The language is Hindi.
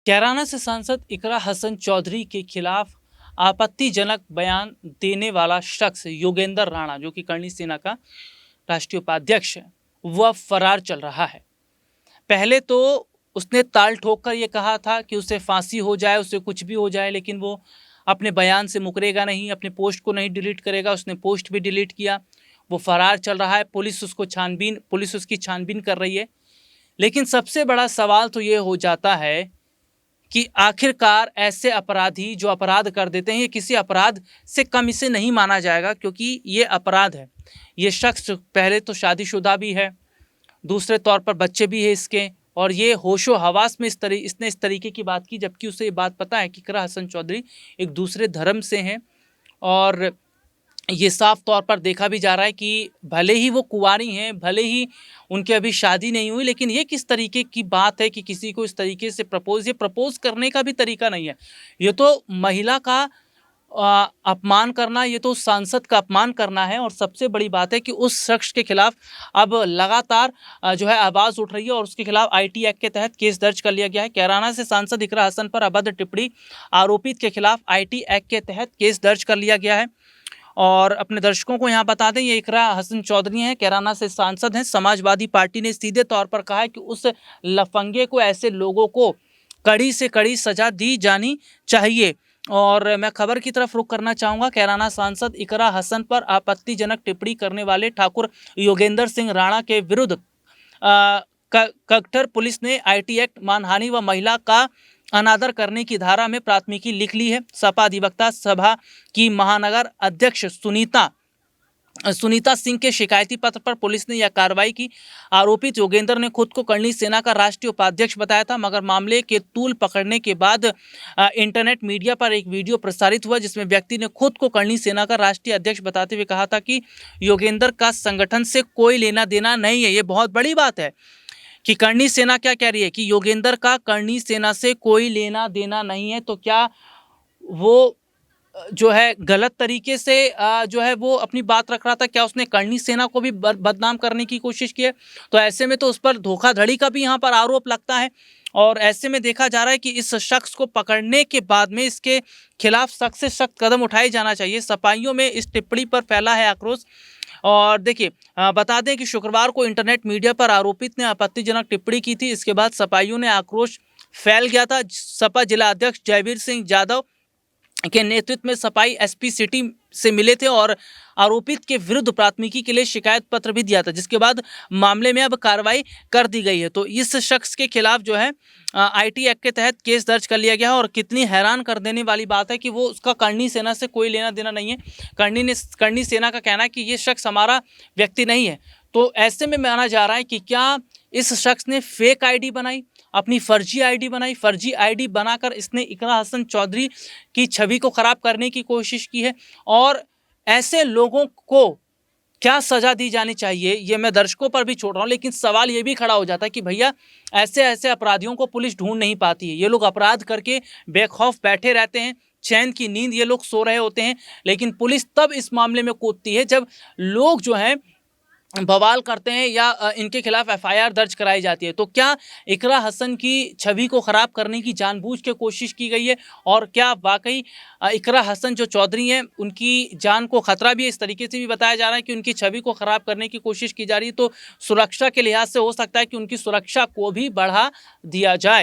कैराना से सांसद इकरा हसन चौधरी के खिलाफ आपत्तिजनक बयान देने वाला शख्स योगेंद्र राणा, जो कि करणी सेना का राष्ट्रीय उपाध्यक्ष है, वह फरार चल रहा है। पहले तो उसने ताल ठोक कर ये कहा था कि उसे फांसी हो जाए, उसे कुछ भी हो जाए, लेकिन वो अपने बयान से मुकरेगा नहीं, अपने पोस्ट को नहीं डिलीट करेगा। उसने पोस्ट भी डिलीट किया। वो फरार चल रहा है। पुलिस उसकी छानबीन कर रही है। लेकिन सबसे बड़ा सवाल तो ये हो जाता है कि आखिरकार ऐसे अपराधी जो अपराध कर देते हैं, ये किसी अपराध से कम इसे नहीं माना जाएगा, क्योंकि ये अपराध है। ये शख्स पहले तो शादीशुदा भी है, दूसरे तौर पर बच्चे भी है इसके, और ये होशो हवास में इसने इस तरीके की बात की, जबकि उसे ये बात पता है कि इकरा हसन चौधरी एक दूसरे धर्म से हैं। और ये साफ तौर पर देखा भी जा रहा है कि भले ही वो कुंवारी हैं, भले ही उनकी अभी शादी नहीं हुई, लेकिन ये किस तरीके की बात है कि किसी को इस तरीके से ये प्रपोज करने का भी तरीका नहीं है। ये तो महिला का अपमान करना, ये तो सांसद का अपमान करना है। और सबसे बड़ी बात है कि उस शख्स के खिलाफ अब लगातार जो है आवाज़ उठ रही है, और उसके खिलाफ आईटी एक्ट के तहत केस दर्ज कर लिया गया है। कैराना से सांसद इकरा हसन पर अभद्र टिप्पणी आरोपित के खिलाफ आईटी एक्ट के तहत केस दर्ज कर लिया गया है। और अपने दर्शकों को यहाँ बता दें, ये इकरा हसन चौधरी हैं, कैराना से सांसद हैं। समाजवादी पार्टी ने सीधे तौर पर कहा है कि उस लफंगे को, ऐसे लोगों को कड़ी से कड़ी सजा दी जानी चाहिए। और मैं खबर की तरफ रुख करना चाहूँगा। कैराना सांसद इकरा हसन पर आपत्तिजनक टिप्पणी करने वाले ठाकुर योगेंद्र सिंह राणा के विरुद्ध ककठर पुलिस ने आईटी एक्ट, मानहानि व महिला का अनादर करने की धारा में प्राथमिकी लिख ली है। सपा अधिवक्ता सभा की महानगर अध्यक्ष सुनीता सिंह के शिकायती पत्र पर पुलिस ने यह कार्रवाई की। आरोपित योगेंद्र ने खुद को करणी सेना का राष्ट्रीय उपाध्यक्ष बताया था, मगर मामले के तूल पकड़ने के बाद इंटरनेट मीडिया पर एक वीडियो प्रसारित हुआ, जिसमें व्यक्ति ने खुद को करणी सेना का राष्ट्रीय अध्यक्ष बताते हुए कहा था कि योगेंद्र का संगठन से कोई लेना देना नहीं है। ये बहुत बड़ी बात है कि करणी सेना क्या कह रही है कि योगेंद्र का करणी सेना से कोई लेना देना नहीं है। तो क्या वो जो है गलत तरीके से जो है वो अपनी बात रख रहा था? क्या उसने करणी सेना को भी बदनाम करने की कोशिश की है? तो ऐसे में तो उस पर धोखाधड़ी का भी यहाँ पर आरोप लगता है। और ऐसे में देखा जा रहा है कि इस शख्स को पकड़ने के बाद में इसके खिलाफ सख्त से सख्त कदम उठाए जाना चाहिए। सपाइयों में इस टिप्पणी पर फैला है आक्रोश। और देखिए, बता दें कि शुक्रवार को इंटरनेट मीडिया पर आरोपित ने आपत्तिजनक टिप्पणी की थी। इसके बाद सपाइयों ने आक्रोश फैल गया था। सपा जिला अध्यक्ष जयवीर सिंह यादव के नेतृत्व में सपाई एसपी सिटी से मिले थे और आरोपित के विरुद्ध प्राथमिकी के लिए शिकायत पत्र भी दिया था, जिसके बाद मामले में अब कार्रवाई कर दी गई है। तो इस शख्स के खिलाफ जो है आईटी एक्ट के तहत केस दर्ज कर लिया गया है। और कितनी हैरान कर देने वाली बात है कि वो उसका करणी सेना से कोई लेना देना नहीं है। करणी सेना का कहना है कि ये शख्स हमारा व्यक्ति नहीं है। तो ऐसे में माना जा रहा है कि क्या इस शख्स ने फेक आईडी बनाई, अपनी फर्जी आईडी बनाई, फर्जी आईडी बनाकर इसने इकरा हसन चौधरी की छवि को खराब करने की कोशिश की है। और ऐसे लोगों को क्या सजा दी जानी चाहिए, ये मैं दर्शकों पर भी छोड़ रहा हूँ। लेकिन सवाल ये भी खड़ा हो जाता है कि भैया, ऐसे ऐसे अपराधियों को पुलिस ढूंढ नहीं पाती है। ये लोग अपराध करके बेखौफ बैठे रहते हैं, चैन की नींद ये लोग सो रहे होते हैं, लेकिन पुलिस तब इस मामले में कूदती है जब लोग जो हैं बवाल करते हैं या इनके खिलाफ एफआईआर दर्ज कराई जाती है। तो क्या इकरा हसन की छवि को खराब करने की जानबूझ के कोशिश की गई है? और क्या वाकई इकरा हसन जो चौधरी हैं, उनकी जान को खतरा भी है? इस तरीके से भी बताया जा रहा है कि उनकी छवि को खराब करने की कोशिश की जा रही है। तो सुरक्षा के लिहाज से हो सकता है कि उनकी सुरक्षा को भी बढ़ा दिया जाए।